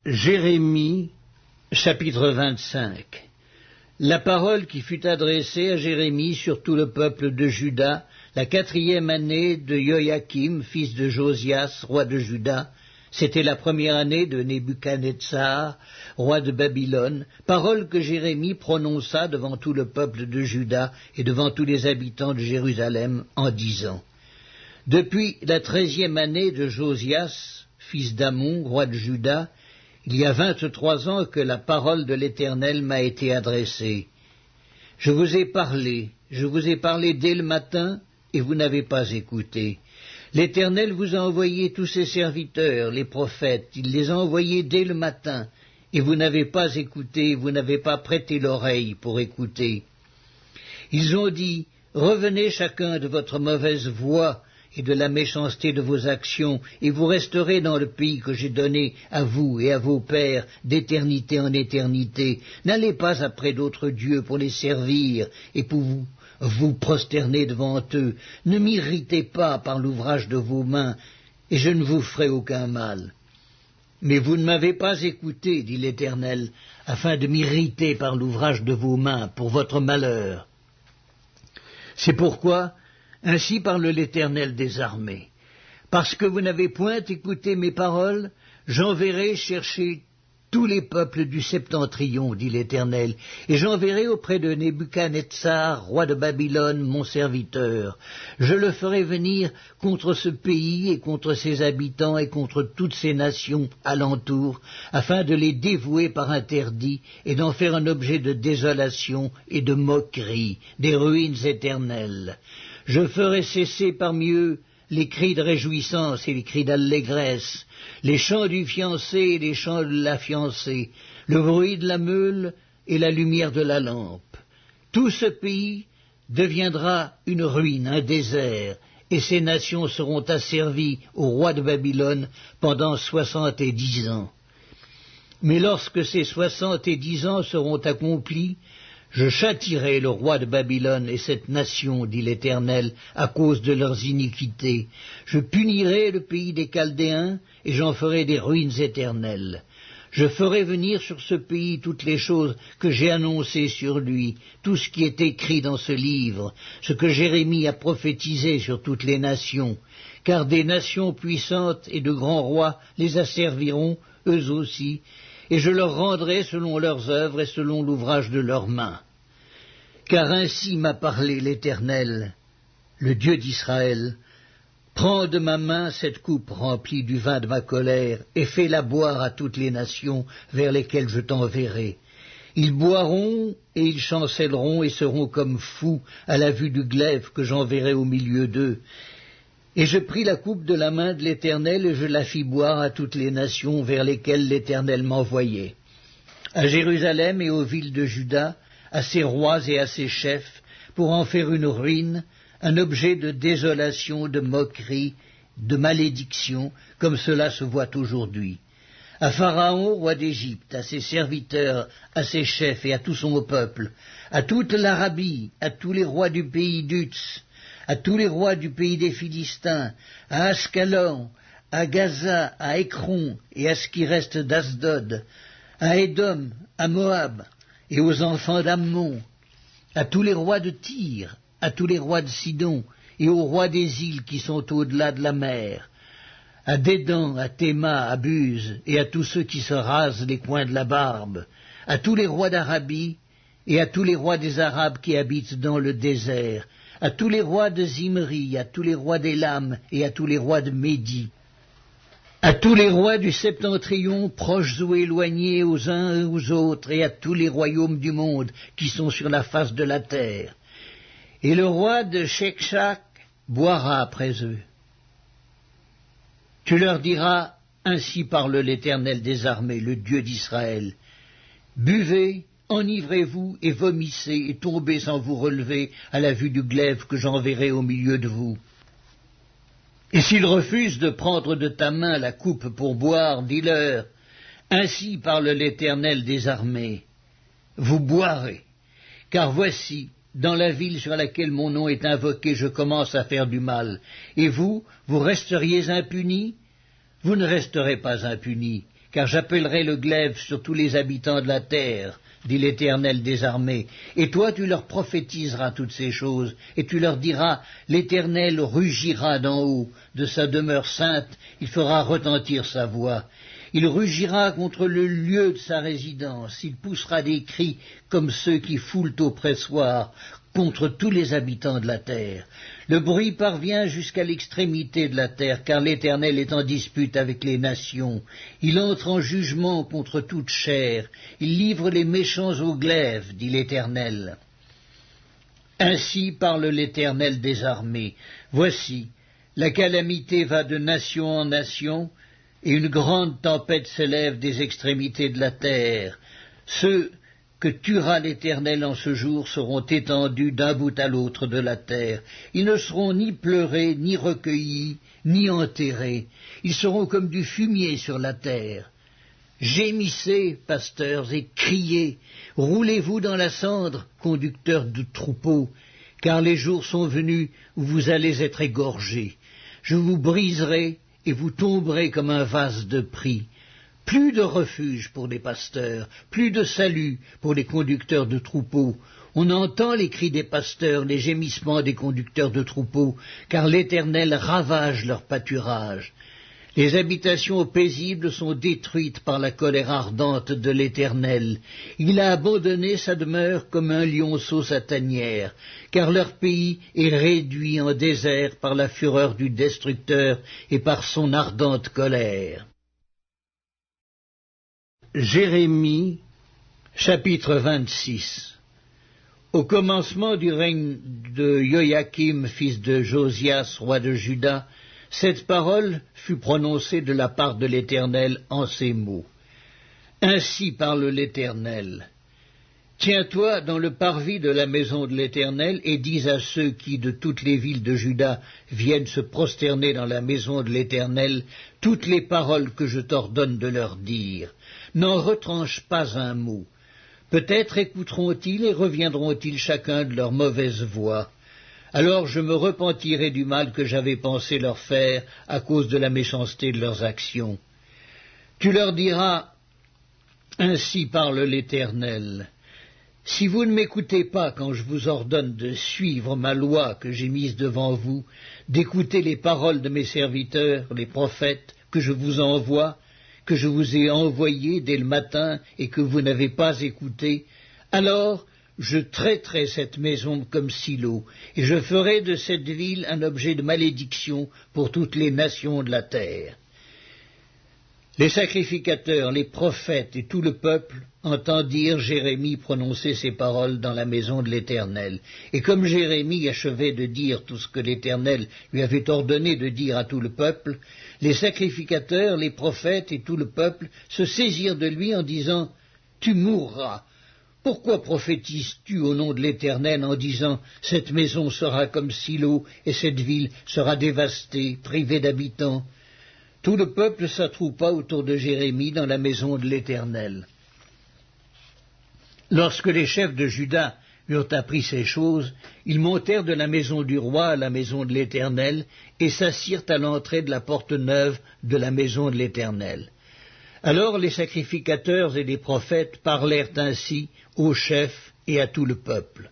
Jérémie, chapitre 25. La parole qui fut adressée à Jérémie sur tout le peuple de Juda, la 4e année de Joachim, fils de Josias, roi de Juda, c'était la 1re année de Nebuchadnezzar, roi de Babylone, parole que Jérémie prononça devant tout le peuple de Juda et devant tous les habitants de Jérusalem en disant: Depuis la 13e année de Josias, fils d'Amon, roi de Juda, il y a 23 ans que la parole de l'Éternel m'a été adressée. Je vous ai parlé dès le matin, et vous n'avez pas écouté. L'Éternel vous a envoyé tous ses serviteurs, les prophètes, il les a envoyés dès le matin, et vous n'avez pas écouté, vous n'avez pas prêté l'oreille pour écouter. Ils ont dit: Revenez chacun de votre mauvaise voie et de la méchanceté de vos actions, et vous resterez dans le pays que j'ai donné à vous et à vos pères d'éternité en éternité. N'allez pas après d'autres dieux pour les servir et pour vous prosterner devant eux. Ne m'irritez pas par l'ouvrage de vos mains, et je ne vous ferai aucun mal. Mais vous ne m'avez pas écouté, dit l'Éternel, afin de m'irriter par l'ouvrage de vos mains pour votre malheur. C'est pourquoi ainsi parle l'Éternel des armées. Parce que vous n'avez point écouté mes paroles, j'enverrai chercher tous les peuples du septentrion, dit l'Éternel, et j'enverrai auprès de Nebuchadnezzar, roi de Babylone, mon serviteur. Je le ferai venir contre ce pays et contre ses habitants et contre toutes ces nations alentour, afin de les dévouer par interdit et d'en faire un objet de désolation et de moquerie, des ruines éternelles. Je ferai cesser parmi eux les cris de réjouissance et les cris d'allégresse, les chants du fiancé et les chants de la fiancée, le bruit de la meule et la lumière de la lampe. Tout ce pays deviendra une ruine, un désert, et ces nations seront asservies au roi de Babylone pendant 70 ans. Mais lorsque ces 70 ans seront accomplis, je châtierai le roi de Babylone et cette nation, dit l'Éternel, à cause de leurs iniquités. Je punirai le pays des Chaldéens, et j'en ferai des ruines éternelles. Je ferai venir sur ce pays toutes les choses que j'ai annoncées sur lui, tout ce qui est écrit dans ce livre, ce que Jérémie a prophétisé sur toutes les nations, car des nations puissantes et de grands rois les asserviront, eux aussi, et je leur rendrai selon leurs œuvres et selon l'ouvrage de leurs mains. Car ainsi m'a parlé l'Éternel, le Dieu d'Israël. Prends de ma main cette coupe remplie du vin de ma colère, et fais-la boire à toutes les nations vers lesquelles je t'enverrai. Ils boiront, et ils chancelleront, et seront comme fous à la vue du glaive que j'enverrai au milieu d'eux. Et je pris la coupe de la main de l'Éternel, et je la fis boire à toutes les nations vers lesquelles l'Éternel m'envoyait. À Jérusalem et aux villes de Juda, à ses rois et à ses chefs, pour en faire une ruine, un objet de désolation, de moquerie, de malédiction, comme cela se voit aujourd'hui. À Pharaon, roi d'Égypte, à ses serviteurs, à ses chefs et à tout son peuple, à toute l'Arabie, à tous les rois du pays d'Utz, à tous les rois du pays des Philistins, à Ascalon, à Gaza, à Écron et à ce qui reste d'Asdod, à Édom, à Moab et aux enfants d'Ammon, à tous les rois de Tyr, à tous les rois de Sidon et aux rois des îles qui sont au-delà de la mer, à Dédan, à Théma, à Buse et à tous ceux qui se rasent les coins de la barbe, à tous les rois d'Arabie et à tous les rois des Arabes qui habitent dans le désert, à tous les rois de Zimri, à tous les rois d'Élam et à tous les rois de Médie, à tous les rois du septentrion, proches ou éloignés aux uns et aux autres, et à tous les royaumes du monde qui sont sur la face de la terre. Et le roi de Shekshak boira après eux. Tu leur diras, ainsi parle l'Éternel des armées, le Dieu d'Israël, buvez, enivrez-vous et vomissez et tombez sans vous relever à la vue du glaive que j'enverrai au milieu de vous. Et s'ils refusent de prendre de ta main la coupe pour boire, dis-leur, ainsi parle l'Éternel des armées, vous boirez, car voici, dans la ville sur laquelle mon nom est invoqué, je commence à faire du mal, et vous, vous resteriez impunis? Vous ne resterez pas impunis, car j'appellerai le glaive sur tous les habitants de la terre, dit l'Éternel des armées. Et toi tu leur prophétiseras toutes ces choses, et tu leur diras, l'Éternel rugira d'en haut, de sa demeure sainte, il fera retentir sa voix. Il rugira contre le lieu de sa résidence, il poussera des cris comme ceux qui foulent au pressoir, contre tous les habitants de la terre. Le bruit parvient jusqu'à l'extrémité de la terre, car l'Éternel est en dispute avec les nations. Il entre en jugement contre toute chair. Il livre les méchants au glaive, dit l'Éternel. Ainsi parle l'Éternel des armées. Voici, la calamité va de nation en nation, et une grande tempête s'élève des extrémités de la terre. Ceux que tuera l'Éternel en ce jour seront étendus d'un bout à l'autre de la terre. Ils ne seront ni pleurés, ni recueillis, ni enterrés. Ils seront comme du fumier sur la terre. Gémissez, pasteurs, et criez. Roulez-vous dans la cendre, conducteurs de troupeaux, car les jours sont venus où vous allez être égorgés. Je vous briserai, et vous tomberez comme un vase de prix. Plus de refuge pour les pasteurs, plus de salut pour les conducteurs de troupeaux. On entend les cris des pasteurs, les gémissements des conducteurs de troupeaux, car l'Éternel ravage leur pâturage. Les habitations paisibles sont détruites par la colère ardente de l'Éternel. Il a abandonné sa demeure comme un lionceau sa tanière, car leur pays est réduit en désert par la fureur du destructeur et par son ardente colère. Jérémie, chapitre 26. Au commencement du règne de Joachim, fils de Josias, roi de Juda, cette parole fut prononcée de la part de l'Éternel en ces mots. Ainsi parle l'Éternel. Tiens-toi dans le parvis de la maison de l'Éternel et dis à ceux qui de toutes les villes de Juda viennent se prosterner dans la maison de l'Éternel toutes les paroles que je t'ordonne de leur dire. N'en retranche pas un mot. Peut-être écouteront-ils et reviendront-ils chacun de leur mauvaise voie. Alors je me repentirai du mal que j'avais pensé leur faire à cause de la méchanceté de leurs actions. Tu leur diras, ainsi parle l'Éternel. Si vous ne m'écoutez pas quand je vous ordonne de suivre ma loi que j'ai mise devant vous, d'écouter les paroles de mes serviteurs, les prophètes, que je vous envoie, que je vous ai envoyés dès le matin et que vous n'avez pas écouté, alors je traiterai cette maison comme silo, et je ferai de cette ville un objet de malédiction pour toutes les nations de la terre. Les sacrificateurs, les prophètes et tout le peuple entendirent Jérémie prononcer ces paroles dans la maison de l'Éternel. Et comme Jérémie achevait de dire tout ce que l'Éternel lui avait ordonné de dire à tout le peuple, les sacrificateurs, les prophètes et tout le peuple se saisirent de lui en disant « Tu mourras ! Pourquoi prophétises-tu au nom de l'Éternel en disant « Cette maison sera comme Silo et cette ville sera dévastée, privée d'habitants » Tout le peuple s'attroupa autour de Jérémie dans la maison de l'Éternel. Lorsque les chefs de Juda eurent appris ces choses, ils montèrent de la maison du roi à la maison de l'Éternel et s'assirent à l'entrée de la porte neuve de la maison de l'Éternel. Alors les sacrificateurs et les prophètes parlèrent ainsi aux chefs et à tout le peuple.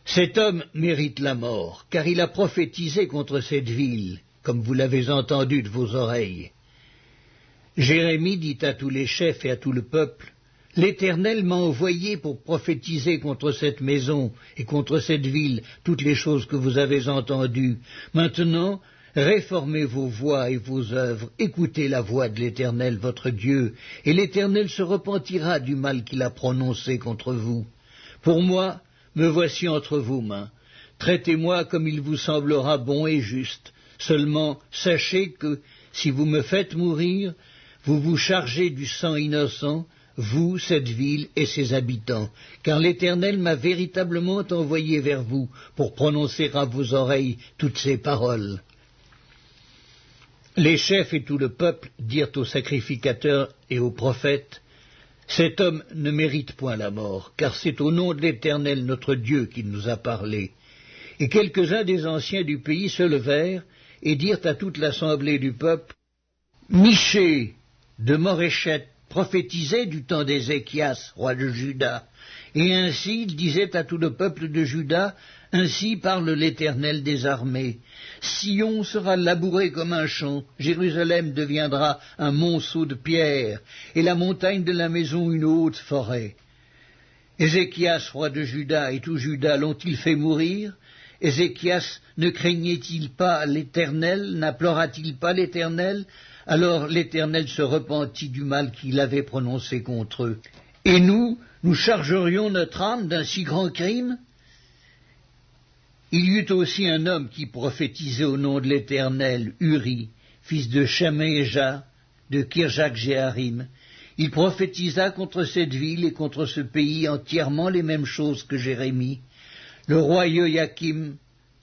Cet homme mérite la mort, car il a prophétisé contre cette ville, comme vous l'avez entendu de vos oreilles. Jérémie dit à tous les chefs et à tout le peuple, « L'Éternel m'a envoyé pour prophétiser contre cette maison et contre cette ville toutes les choses que vous avez entendues. Maintenant, réformez vos voies et vos œuvres, écoutez la voix de l'Éternel votre Dieu, et l'Éternel se repentira du mal qu'il a prononcé contre vous. Pour moi, me voici entre vos mains. Traitez-moi comme il vous semblera bon et juste. Seulement, sachez que, si vous me faites mourir, vous vous chargez du sang innocent, vous, cette ville et ses habitants, car l'Éternel m'a véritablement envoyé vers vous pour prononcer à vos oreilles toutes ces paroles. » Les chefs et tout le peuple dirent aux sacrificateurs et aux prophètes, « Cet homme ne mérite point la mort, car c'est au nom de l'Éternel notre Dieu qu'il nous a parlé. » Et quelques-uns des anciens du pays se levèrent et dirent à toute l'assemblée du peuple, « Michez, de Moréchette prophétisait du temps d'Ézéchias, roi de Juda, et ainsi il disait à tout le peuple de Juda, ainsi parle l'Éternel des armées. Sion sera labouré comme un champ, Jérusalem deviendra un monceau de pierre, et la montagne de la maison une haute forêt. Ézéchias, roi de Juda, et tout Juda l'ont-ils fait mourir? Ézéchias ne craignait-il pas l'Éternel, n'implora-t-il pas l'Éternel? Alors l'Éternel se repentit du mal qu'il avait prononcé contre eux. Et nous chargerions notre âme d'un si grand crime? Il y eut aussi un homme qui prophétisait au nom de l'Éternel, Uri, fils de Shaméja, de Kirjak-Jéarim. Il prophétisa contre cette ville et contre ce pays entièrement les mêmes choses que Jérémie. Le roi Joachim,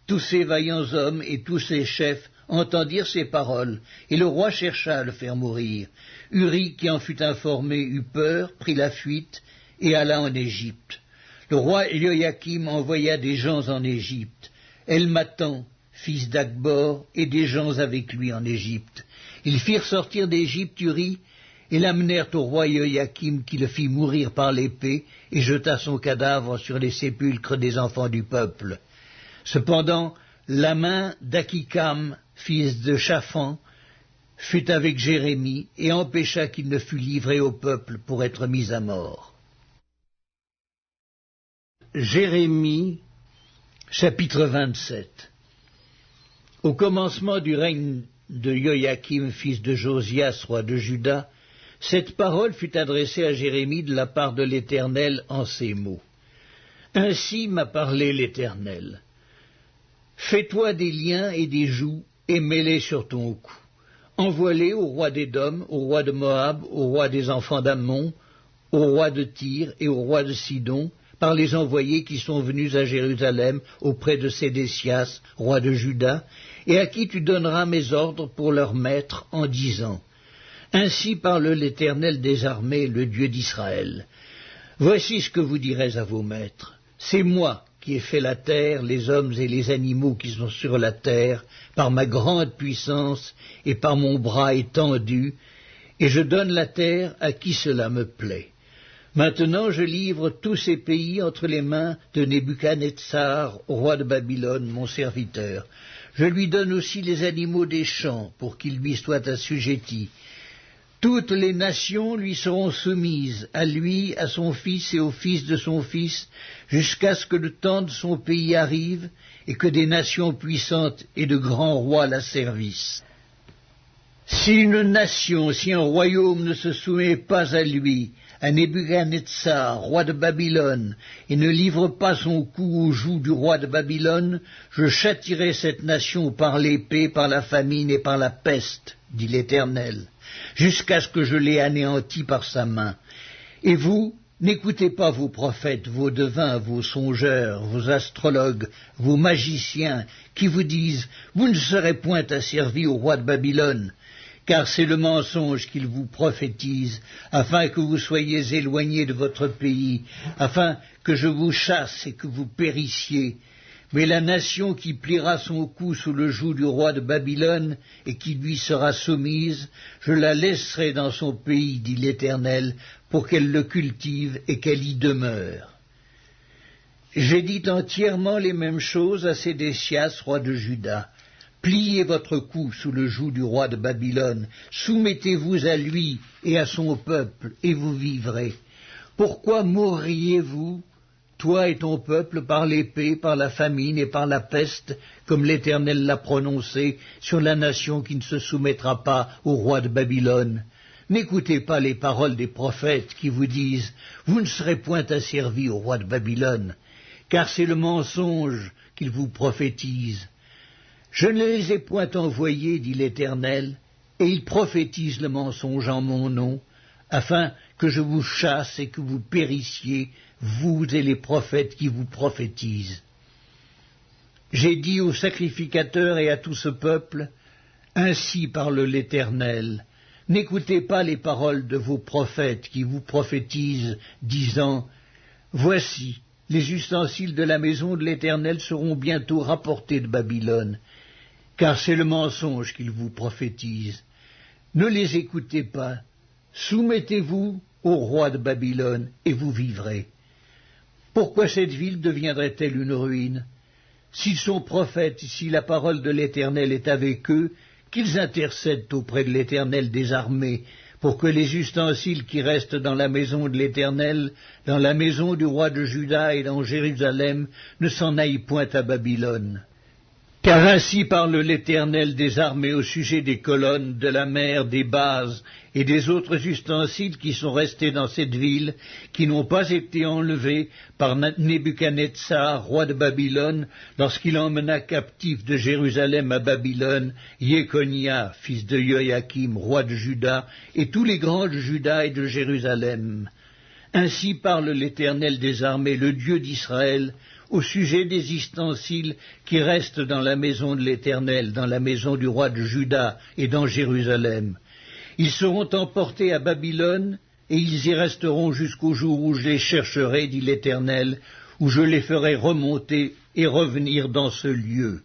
tous ses vaillants hommes et tous ses chefs entendirent ces paroles, et le roi chercha à le faire mourir. Uri, qui en fut informé, eut peur, prit la fuite, et alla en Égypte. Le roi Joachim envoya des gens en Égypte, Elmatan, fils d'Akbor, et des gens avec lui en Égypte. Ils firent sortir d'Égypte Uri, et l'amenèrent au roi Joachim, qui le fit mourir par l'épée, et jeta son cadavre sur les sépulcres des enfants du peuple. Cependant, la main d'Akikam, fils de Shaphan, fut avec Jérémie, et empêcha qu'il ne fût livré au peuple pour être mis à mort. Jérémie, chapitre 27. Au commencement du règne de Joachim, fils de Josias, roi de Juda, cette parole fut adressée à Jérémie de la part de l'Éternel en ces mots. Ainsi m'a parlé l'Éternel. Fais-toi des liens et des jougs, et mets-les sur ton cou. Envoie-les au roi d'Édom, au roi de Moab, au roi des enfants d'Ammon, au roi de Tyr et au roi de Sidon, par les envoyés qui sont venus à Jérusalem auprès de Sédécias, roi de Juda, et à qui tu donneras mes ordres pour leur maître en disant, ainsi parle l'Éternel des armées, le Dieu d'Israël. Voici ce que vous direz à vos maîtres. C'est moi qui ai fait la terre, les hommes et les animaux qui sont sur la terre, par ma grande puissance et par mon bras étendu, et je donne la terre à qui cela me plaît. Maintenant je livre tous ces pays entre les mains de Nebuchadnezzar, roi de Babylone, mon serviteur. Je lui donne aussi les animaux des champs, pour qu'ils lui soient assujettis. Toutes les nations lui seront soumises, à lui, à son fils et au fils de son fils, jusqu'à ce que le temps de son pays arrive, et que des nations puissantes et de grands rois la servissent. Si une nation, si un royaume ne se soumet pas à lui, à Nebuchadnezzar, roi de Babylone, et ne livre pas son cou au joug du roi de Babylone, je châtierai cette nation par l'épée, par la famine et par la peste, dit l'Éternel, jusqu'à ce que je l'ai anéanti par sa main. Et vous, n'écoutez pas vos prophètes, vos devins, vos songeurs, vos astrologues, vos magiciens, qui vous disent « Vous ne serez point asservis au roi de Babylone », car c'est le mensonge qu'ils vous prophétisent, afin que vous soyez éloignés de votre pays, afin que je vous chasse et que vous périssiez. Mais la nation qui pliera son cou sous le joug du roi de Babylone et qui lui sera soumise, je la laisserai dans son pays, dit l'Éternel, pour qu'elle le cultive et qu'elle y demeure. J'ai dit entièrement les mêmes choses à Sédécias, roi de Juda. Pliez votre cou sous le joug du roi de Babylone, soumettez-vous à lui et à son peuple, et vous vivrez. Pourquoi mourriez-vous, toi et ton peuple, par l'épée, par la famine et par la peste, comme l'Éternel l'a prononcé, sur la nation qui ne se soumettra pas au roi de Babylone? N'écoutez pas les paroles des prophètes qui vous disent « Vous ne serez point asservis au roi de Babylone », car c'est le mensonge qu'ils vous prophétisent. Je ne les ai point envoyés, dit l'Éternel, et ils prophétisent le mensonge en mon nom, afin que je vous chasse et que vous périssiez, vous et les prophètes qui vous prophétisent. J'ai dit aux sacrificateurs et à tout ce peuple, ainsi parle l'Éternel, n'écoutez pas les paroles de vos prophètes qui vous prophétisent, disant, voici, les ustensiles de la maison de l'Éternel seront bientôt rapportés de Babylone, car c'est le mensonge qu'ils vous prophétisent. Ne les écoutez pas, soumettez-vous au roi de Babylone, et vous vivrez. Pourquoi cette ville deviendrait-elle une ruine? S'ils sont prophètes, si la parole de l'Éternel est avec eux, qu'ils intercèdent auprès de l'Éternel des armées, pour que les ustensiles qui restent dans la maison de l'Éternel, dans la maison du roi de Juda et dans Jérusalem, ne s'en aillent point à Babylone. Car ainsi parle l'Éternel des armées au sujet des colonnes, de la mer, des bases et des autres ustensiles qui sont restés dans cette ville, qui n'ont pas été enlevés par Nebuchadnezzar, roi de Babylone, lorsqu'il emmena captif de Jérusalem à Babylone Jéconia, fils de Joachim, roi de Juda, et tous les grands de Juda et de Jérusalem. Ainsi parle l'Éternel des armées, le Dieu d'Israël, au sujet des ustensiles qui restent dans la maison de l'Éternel, dans la maison du roi de Juda et dans Jérusalem. Ils seront emportés à Babylone, et ils y resteront jusqu'au jour où je les chercherai, dit l'Éternel, où je les ferai remonter et revenir dans ce lieu.